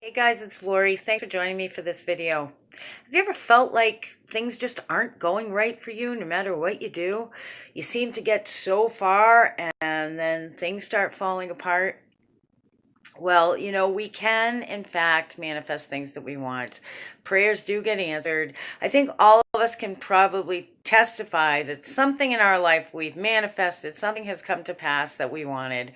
Hey guys, it's Lori. Thanks for joining me for this video. Have you ever felt like things just aren't going right for you no matter what you do? You seem to get so far and then things start falling apart. Well, we can, in fact, manifest things that we want. Prayers do get answered. I think all of us can probably testify that something in our life we've manifested, something has come to pass that we wanted,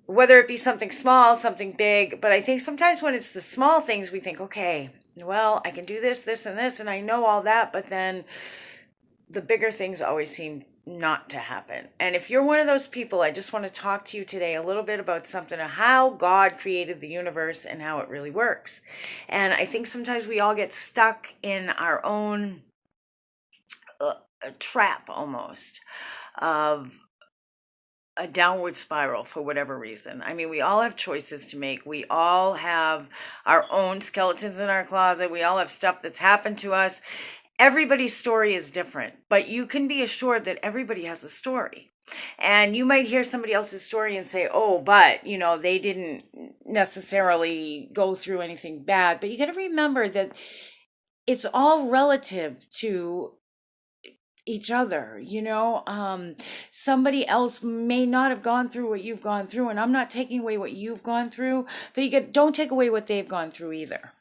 whether it be something small, something big. But I think sometimes when it's the small things, we think, okay, well, I can do this, this, and this, and I know all that. But then the bigger things always seem not to happen. And if you're one of those people, I just want to talk to you today a little bit about something of how God created the universe and how it really works. And I think sometimes we all get stuck in our own trap almost of a downward spiral for whatever reason. I mean, we all have choices to make. We all have our own skeletons in our closet. We all have stuff that's happened to us. Everybody's story is different, but you can be assured that everybody has a story. And you might hear somebody else's story and say, oh, but, they didn't necessarily go through anything bad. But you got to remember that it's all relative to each other. Somebody else may not have gone through what you've gone through, and I'm not taking away what you've gone through, but don't take away what they've gone through either.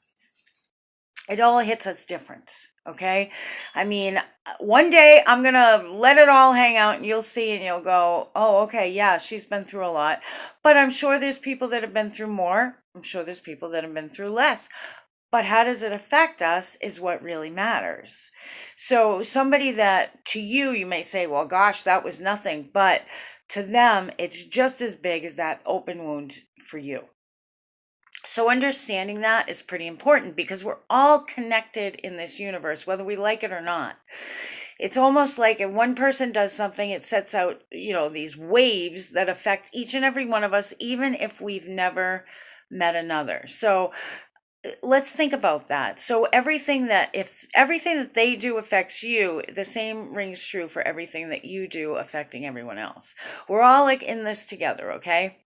It all hits us different. Okay. I mean, one day I'm going to let it all hang out and you'll see and you'll go, oh, okay. Yeah, she's been through a lot, but I'm sure there's people that have been through more. I'm sure there's people that have been through less. But how does it affect us is what really matters. So somebody that to you, you may say, well, gosh, that was nothing. But to them, it's just as big as that open wound for you. So understanding that is pretty important because we're all connected in this universe, whether we like it or not. It's almost like if one person does something, it sets out, these waves that affect each and every one of us, even if we've never met another. So let's think about that. So if everything that they do affects you, the same rings true for everything that you do affecting everyone else. We're all like in this together, okay?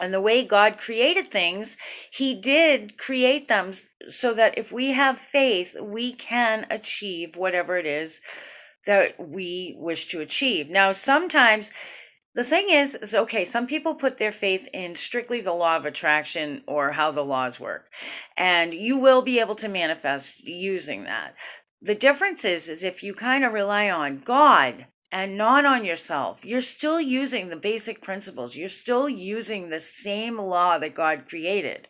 And the way God created things, he did create them so that if we have faith, we can achieve whatever it is that we wish to achieve. Now, sometimes the thing is okay, some people put their faith in strictly the law of attraction or how the laws work, and you will be able to manifest using that. The difference is if you kind of rely on God and not on yourself, you're still using the basic principles. You're still using the same law that God created.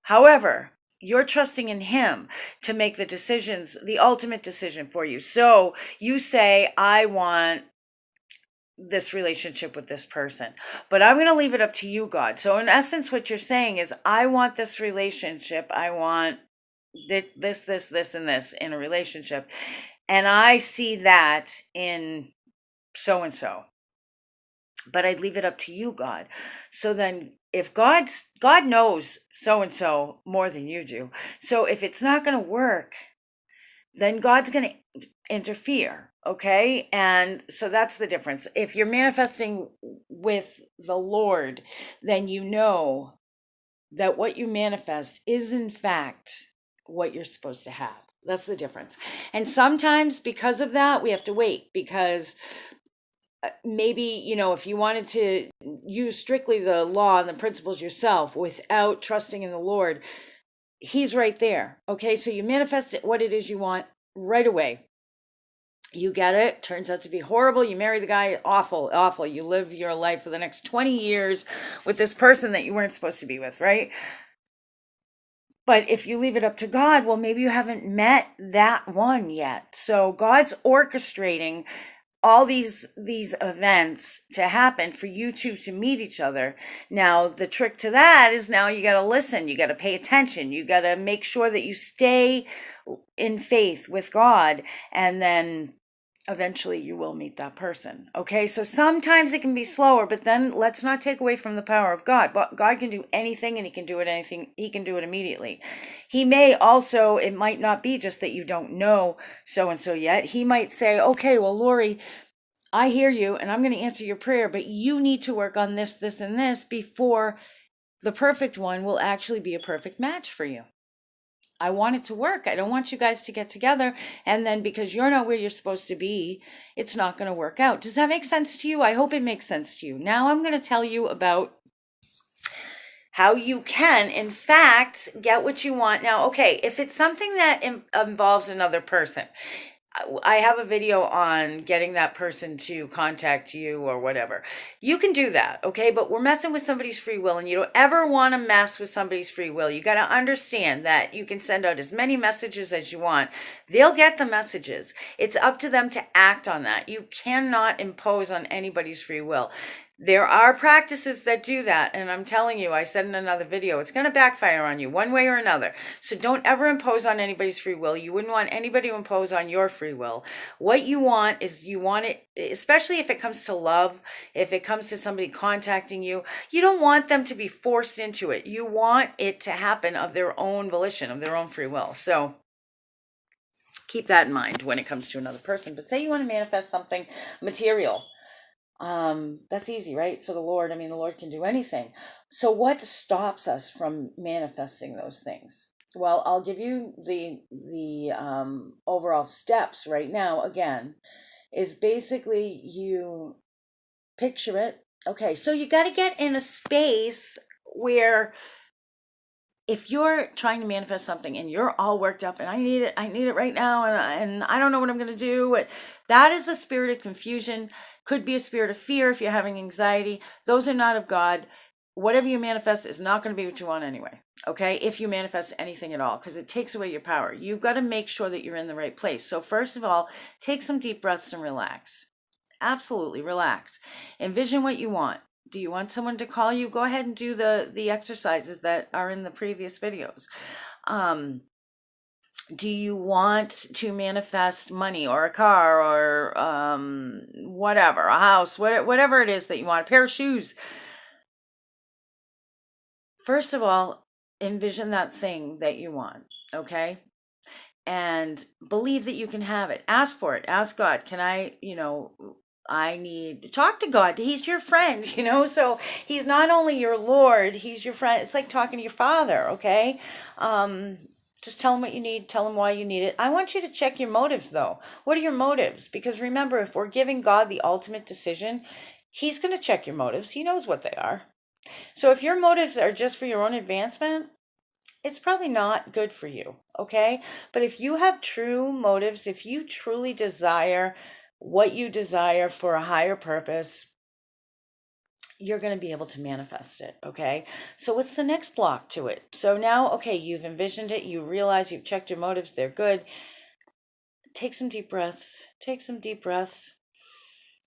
However, you're trusting in him to make the decisions, the ultimate decision for you. So you say, I want this relationship with this person, but I'm going to leave it up to you, God. So in essence, what you're saying is, I want this relationship. I want this, and this in a relationship. And I see that in so and so, but I leave it up to you, God. So then if God knows so and so more than you do. So if it's not going to work, then God's going to interfere. Okay. And so that's the difference. If you're manifesting with the Lord, then you know that what you manifest is in fact what you're supposed to have. That's the difference. And sometimes because of that, we have to wait because maybe, if you wanted to use strictly the law and the principles yourself without trusting in the Lord, he's right there. Okay. So you manifest what it is you want right away. You get it. Turns out to be horrible. You marry the guy. Awful, awful. You live your life for the next 20 years with this person that you weren't supposed to be with, right? But if you leave it up to God, well, maybe you haven't met that one yet. So God's orchestrating all these events to happen for you two to meet each other. Now, the trick to that is now you got to listen. You got to pay attention. You got to make sure that you stay in faith with God, and then eventually you will meet that person. Okay, so sometimes it can be slower, but then let's not take away from the power of God. But God can do anything, and he can do it immediately. He may also, it might not be just that you don't know so and so yet. He might say, okay, well, Lori, I hear you and I'm going to answer your prayer, but you need to work on this, and this before the perfect one will actually be a perfect match for you. I want it to work. I don't want you guys to get together and then because you're not where you're supposed to be, it's not going to work out. Does that make sense to you? I hope it makes sense to you. Now I'm going to tell you about how you can, in fact, get what you want. Now, okay, if it's something that involves another person, I have a video on getting that person to contact you or whatever. You can do that, okay? But we're messing with somebody's free will, and you don't ever want to mess with somebody's free will. You got to understand that you can send out as many messages as you want. They'll get the messages. It's up to them to act on that. You cannot impose on anybody's free will. There are practices that do that, and I'm telling you, I said in another video, it's going to backfire on you one way or another. So don't ever impose on anybody's free will. You wouldn't want anybody to impose on your free will. What you want is you want it, especially if it comes to love, if it comes to somebody contacting you, you don't want them to be forced into it. You want it to happen of their own volition, of their own free will. So keep that in mind when it comes to another person. But say you want to manifest something material. That's easy, right? For the Lord, the Lord can do anything. So what stops us from manifesting those things? Well, I'll give you the overall steps right now. Again, is basically you picture it. Okay, so you got to get in a space where if you're trying to manifest something and you're all worked up and I need it right now and I don't know what I'm going to do, that is a spirit of confusion. Could be a spirit of fear if you're having anxiety. Those are not of God. Whatever you manifest is not going to be what you want anyway, okay? If you manifest anything at all, because it takes away your power. You've got to make sure that you're in the right place. So first of all, take some deep breaths and relax. Absolutely relax. Envision what you want. Do you want someone to call you? Go ahead and do the exercises that are in the previous videos. Do you want to manifest money or a car or whatever, a house, whatever it is that you want, a pair of shoes? First of all, envision that thing that you want, okay? And believe that you can have it. Ask for it. Ask God, can I need talk to God. He's your friend, so he's not only your Lord, he's your friend. It's like talking to your father, okay? Just tell him what you need, tell him why you need it. I want you to check your motives though. What are your motives? Because remember, if we're giving God the ultimate decision, he's going to check your motives. He knows what they are. So if your motives are just for your own advancement, it's probably not good for you, okay? But if you have true motives, if you truly desire what you desire for a higher purpose, you're going to be able to manifest it, okay? So what's the next block to it? So now, okay, you've envisioned it, you realize you've checked your motives, they're good. Take some deep breaths. Take some deep breaths.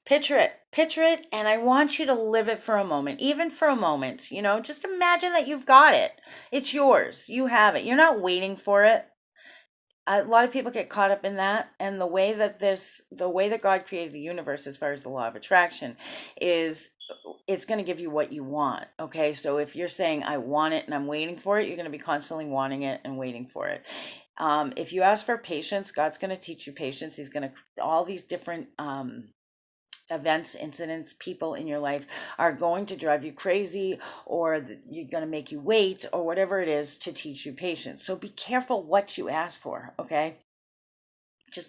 Picture it, and I want you to live it for a moment, even for a moment, just imagine that you've got it. It's yours. You have it. You're not waiting for it. A lot of people get caught up in that, and the way that God created the universe as far as the law of attraction is it's going to give you what you want, okay? So if you're saying I want it and I'm waiting for it, you're going to be constantly wanting it and waiting for it. If you ask for patience, God's going to teach you patience. He's going to all these different events, incidents, people in your life are going to drive you crazy, or you're going to make you wait, or whatever it is to teach you patience. So be careful what you ask for, okay?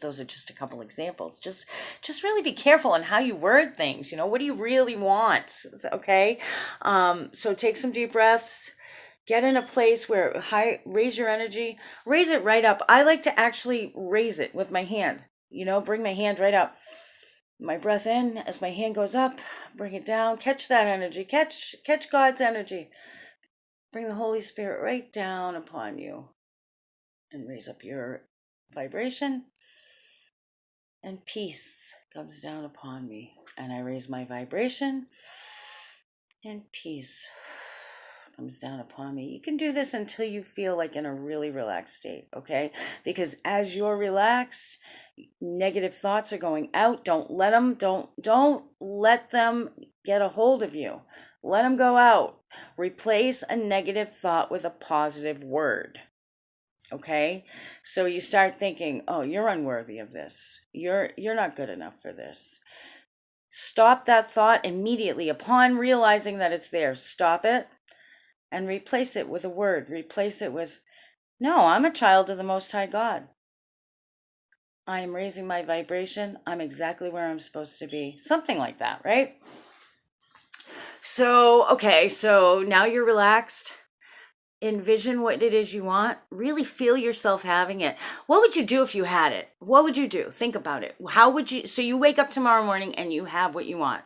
Those are just a couple examples. Just really be careful on how you word things. What do you really want? Okay? So take some deep breaths. Get in a place where raise your energy. Raise it right up. I like to actually raise it with my hand. Bring my hand right up. My breath in as my hand goes up, bring it down, catch that energy, catch God's energy. Bring the Holy Spirit right down upon you and raise up your vibration, and peace comes down upon me, and I raise my vibration, and peace comes down upon me. You can do this until you feel like in a really relaxed state, okay? Because as you're relaxed, negative thoughts are going out. Don't let them get a hold of you. Let them go out. Replace a negative thought with a positive word. Okay? So you start thinking, "Oh, you're unworthy of this. You're not good enough for this." Stop that thought immediately upon realizing that it's there. Stop it. and replace it with a word. Replace it with, no, I'm a child of the Most High God. I am raising my vibration. I'm exactly where I'm supposed to be. Something like that, right? So, okay, so now you're relaxed. Envision what it is you want. Really feel yourself having it. What would you do if you had it? What would you do? Think about it. How would you? So you wake up tomorrow morning and you have what you want.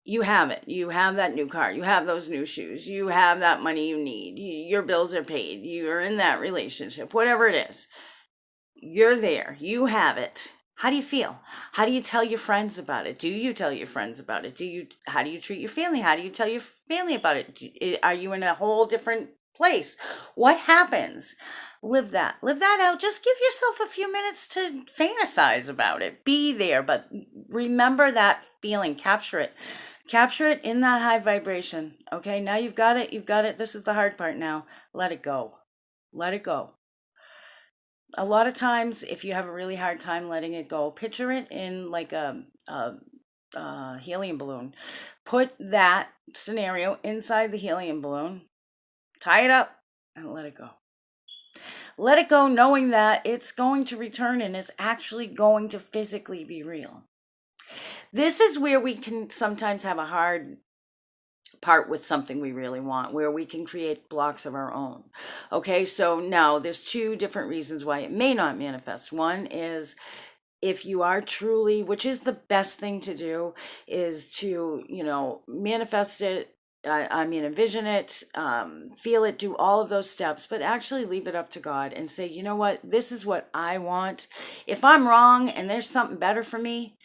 You have it. You have that new car. You have those new shoes. You have that money you need. Your bills are paid. You're in that relationship, whatever it is. You're there. You have it. How do you feel? How do you tell your friends about it? Do you tell your friends about it? How do you treat your family? How do you tell your family about it? Are you in a whole different place? What happens? Live that. Live that out. Just give yourself a few minutes to fantasize about it. Be there, but remember that feeling. Capture it. Capture it in that high vibration. Okay, now you've got it. You've got it. This is the hard part now. Let it go. Let it go. A lot of times, if you have a really hard time letting it go, picture it in like a helium balloon. Put that scenario inside the helium balloon, tie it up, and let it go. Let it go knowing that it's going to return and it's actually going to physically be real. This is where we can sometimes have a hard part with something we really want, where we can create blocks of our own. Okay, so now there's two different reasons why it may not manifest. One is if you are truly, which is the best thing to do, is to, manifest it. I mean, envision it, feel it, do all of those steps, but actually leave it up to God and say, you know what, this is what I want. If I'm wrong and there's something better for me,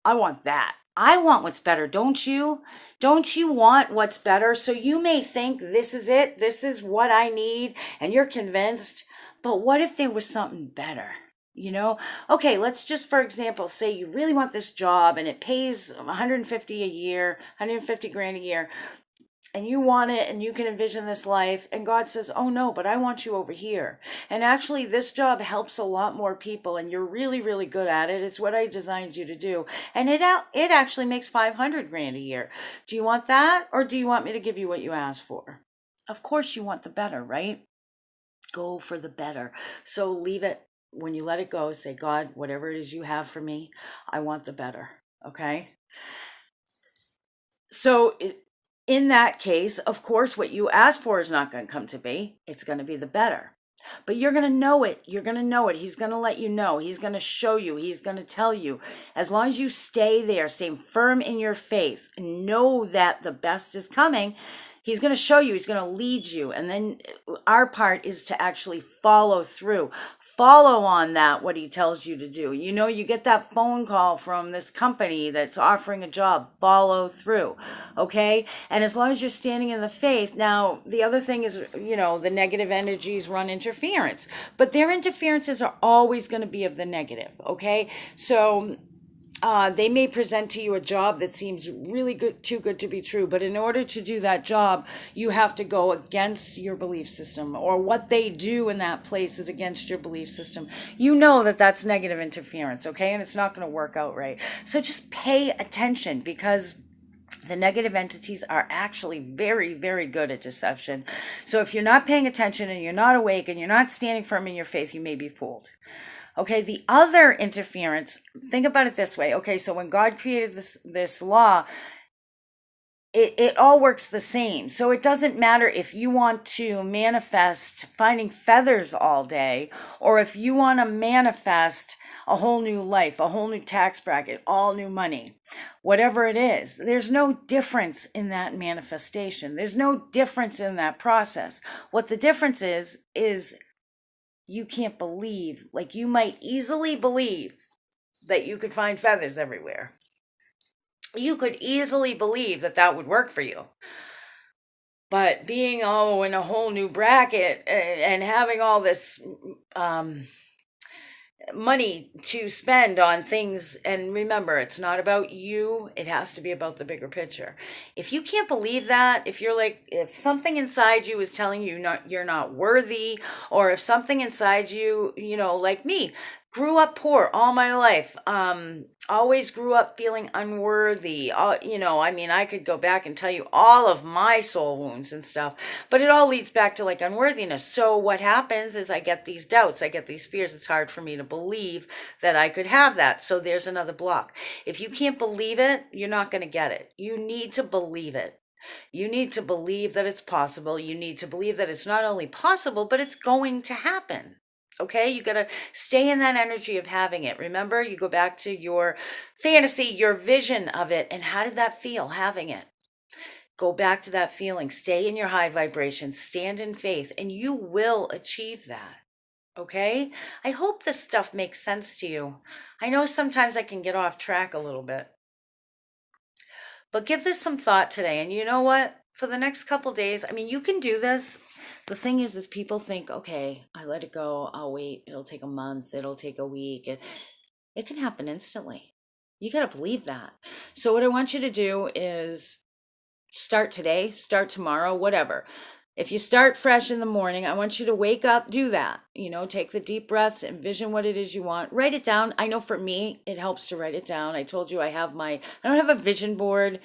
I want that. I want what's better, don't you? Don't you want what's better? So you may think this is it, this is what I need, and you're convinced, but what if there was something better? Okay, let's just, for example, say you really want this job and it pays 150 a year, 150 grand a year, and you want it and you can envision this life, and God says, oh no, but I want you over here, and actually this job helps a lot more people and you're really, really good at it. It's what I designed you to do, and it actually makes 500 grand a year. Do you want that, or do you want me to give you what you asked for? Of course you want the better, right? Go for the better. So leave it. When you let it go, say, God, whatever it is you have for me, I want the better. Okay, so in that case, of course, what you ask for is not going to come to be. It's going to be the better. But you're going to know it. You're going to know it. He's going to let you know. He's going to show you. He's going to tell you. As long as you stay there, stay firm in your faith, know that the best is coming, He's going to show you. He's going to lead you. And then our part is to actually follow through. Follow on that, what he tells you to do. You get that phone call from this company that's offering a job. Follow through. Okay? And as long as you're standing in the faith. Now, the other thing is, the negative energies run interference. But their interferences are always going to be of the negative. Okay? So they may present to you a job that seems really good, too good to be true. But in order to do that job, you have to go against your belief system, or what they do in that place is against your belief system. You know that that's negative interference, okay? And it's not going to work out right. So just pay attention, because the negative entities are actually very, very good at deception. So if you're not paying attention and you're not awake and you're not standing firm in your faith, you may be fooled. Okay, the other interference, think about it this way. Okay, so when God created this law, it all works the same. So it doesn't matter if you want to manifest finding feathers all day, or if you want to manifest a whole new life, a whole new tax bracket, all new money, whatever it is. There's no difference in that manifestation. There's no difference in that process. What the difference is you can't believe, like you might easily believe that you could find feathers everywhere. You could easily believe that would work for you. But being, in a whole new bracket and having all this money to spend on things, and remember, it's not about you, it has to be about the bigger picture. If you can't believe that, if something inside you is telling you you're not worthy, or if something inside you, like me, grew up poor all my life. Always grew up feeling unworthy. I mean, I could go back and tell you all of my soul wounds and stuff, but it all leads back to like unworthiness. So what happens is I get these doubts, I get these fears. It's hard for me to believe that I could have that. So there's another block. If you can't believe it, you're not going to get it. You need to believe it. You need to believe that it's possible. You need to believe that it's not only possible, but it's going to happen. Okay, you got to stay in that energy of having it. Remember, you go back to your fantasy, your vision of it, and how did that feel having it? Go back to that feeling. Stay in your high vibration, stand in faith, and you will achieve that. Okay? I hope this stuff makes sense to you. I know sometimes I can get off track a little bit, but give this some thought today. And you know what? For the next couple days, I mean, you can do this. The thing is people think, okay, I let it go. I'll wait. It'll take a month. It'll take a week. It can happen instantly. You got to believe that. So what I want you to do is start today, start tomorrow, whatever. If you start fresh in the morning, I want you to wake up, do that. Take the deep breaths, envision what it is you want. Write it down. I know for me, it helps to write it down. I told you I don't have a vision board.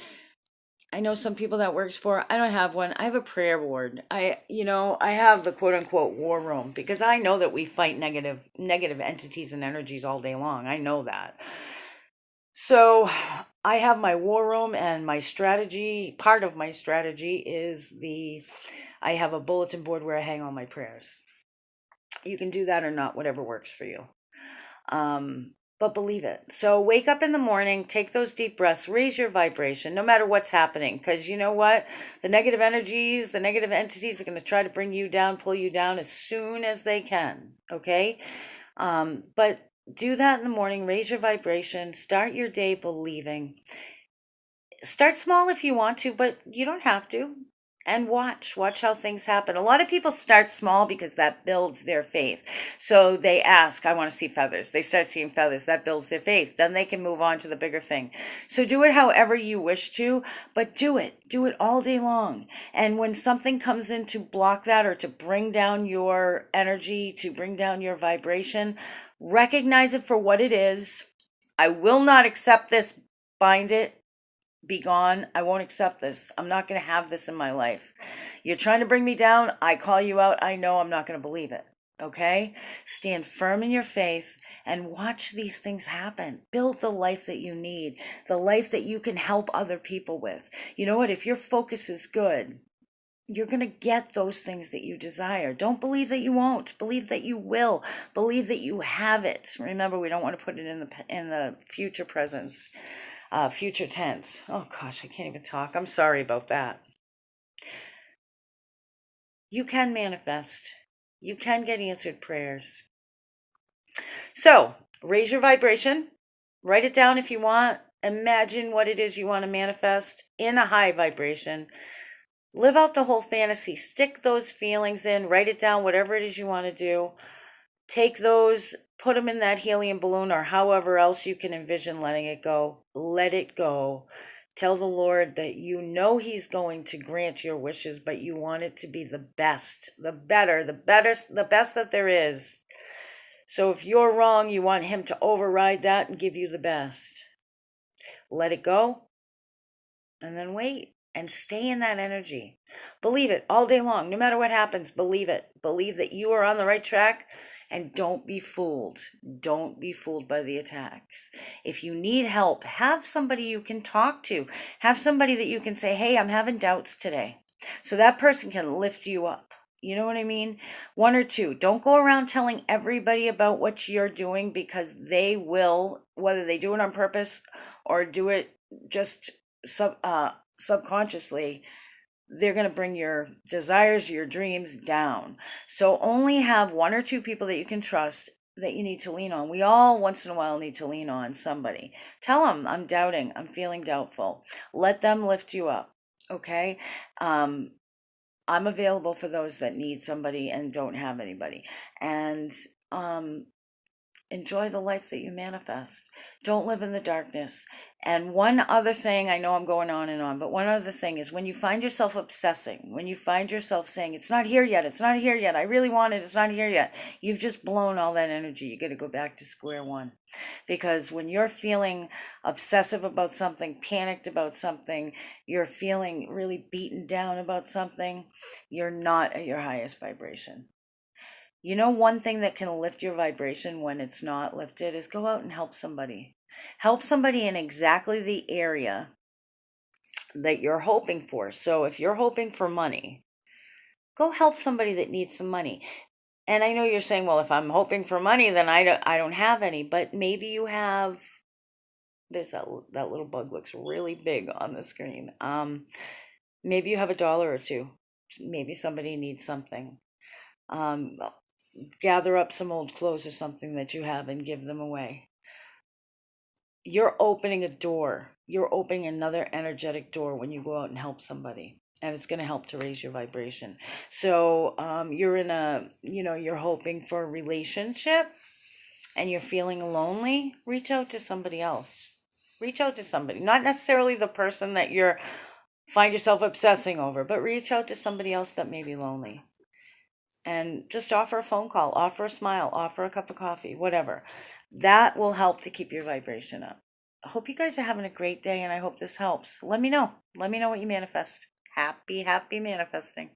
I know some people that works for. I don't have one. I have a prayer board. I have the quote unquote war room because I know that we fight negative entities and energies all day long. I know that. So I have my war room, and my strategy, part of my strategy is I have a bulletin board where I hang all my prayers. You can do that or not, whatever works for you. But believe it. So wake up in the morning, take those deep breaths, raise your vibration, no matter what's happening. Because you know what? The negative energies, the negative entities are going to try to bring you down, pull you down as soon as they can. Okay? But do that in the morning, raise your vibration, start your day believing. Start small if you want to, but you don't have to. And watch how things happen. A lot of people start small because that builds their faith. So they ask, I want to see feathers. They start seeing feathers. That builds their faith. Then they can move on to the bigger thing. So do it however you wish to, but do it. Do it all day long. And when something comes in to block that or to bring down your energy, to bring down your vibration, recognize it for what it is. I will not accept this. Bind it. Be gone. I won't accept this. I'm not going to have this in my life. You're trying to bring me down. I call you out. I know I'm not going to believe it. Okay? Stand firm in your faith and watch these things happen. Build the life that you need, the life that you can help other people with. You know what? If your focus is good, you're going to get those things that you desire. Don't believe that you won't. Believe that you will. Believe that you have it. Remember, we don't want to put it in the future presence. Future tense. Oh gosh, I can't even talk. I'm sorry about that. You can manifest. You can get answered prayers. So, raise your vibration. Write it down if you want. Imagine what it is you want to manifest in a high vibration. Live out the whole fantasy. Stick those feelings in. Write it down, whatever it is you want to do. Take those, put them in that helium balloon or however else you can envision letting it go. Let it go. Tell the Lord that you know He's going to grant your wishes, but you want it to be the best, the best that there is. So if you're wrong, you want Him to override that and give you the best. Let it go and then wait. And stay in that energy. Believe it all day long. No matter what happens, believe it. Believe that you are on the right track, and don't be fooled. Don't be fooled by the attacks. If you need help, have somebody you can talk to. Have somebody that you can say, hey, I'm having doubts today. So that person can lift you up. You know what I mean? One or two. Don't go around telling everybody about what you're doing, because they will, whether they do it on purpose or do it just subconsciously, they're going to bring your desires, your dreams down. So only have one or two people that you can trust, that you need to lean on. We all once in a while need to lean on somebody. Tell them, I'm doubting, I'm feeling doubtful. Let them lift you up. Okay? I'm available for those that need somebody and don't have anybody. And enjoy the life that you manifest. Don't live in the darkness. And one other thing, I know I'm going on and on, but one other thing is when you find yourself obsessing, when you find yourself saying, it's not here yet, it's not here yet, I really want it, it's not here yet, you've just blown all that energy. You got to go back to square one. Because when you're feeling obsessive about something, panicked about something, you're feeling really beaten down about something, you're not at your highest vibration. You know, one thing that can lift your vibration when it's not lifted is go out and help somebody. Help somebody in exactly the area that you're hoping for. So if you're hoping for money, go help somebody that needs some money. And I know you're saying, well, if I'm hoping for money, then I don't have any, but maybe you have this that little bug looks really big on the screen. Maybe you have $1 or two. Maybe somebody needs something. Um, gather up some old clothes or something that you have and give them away. You're opening a door. You're opening another energetic door when you go out and help somebody. And it's going to help to raise your vibration. So you're in you're hoping for a relationship and you're feeling lonely. Reach out to somebody else. Reach out to somebody. Not necessarily the person that you're find yourself obsessing over, but reach out to somebody else that may be lonely. And just offer a phone call, offer a smile, offer a cup of coffee, whatever. That will help to keep your vibration up. I hope you guys are having a great day and I hope this helps. Let me know. Let me know what you manifest. Happy, happy manifesting.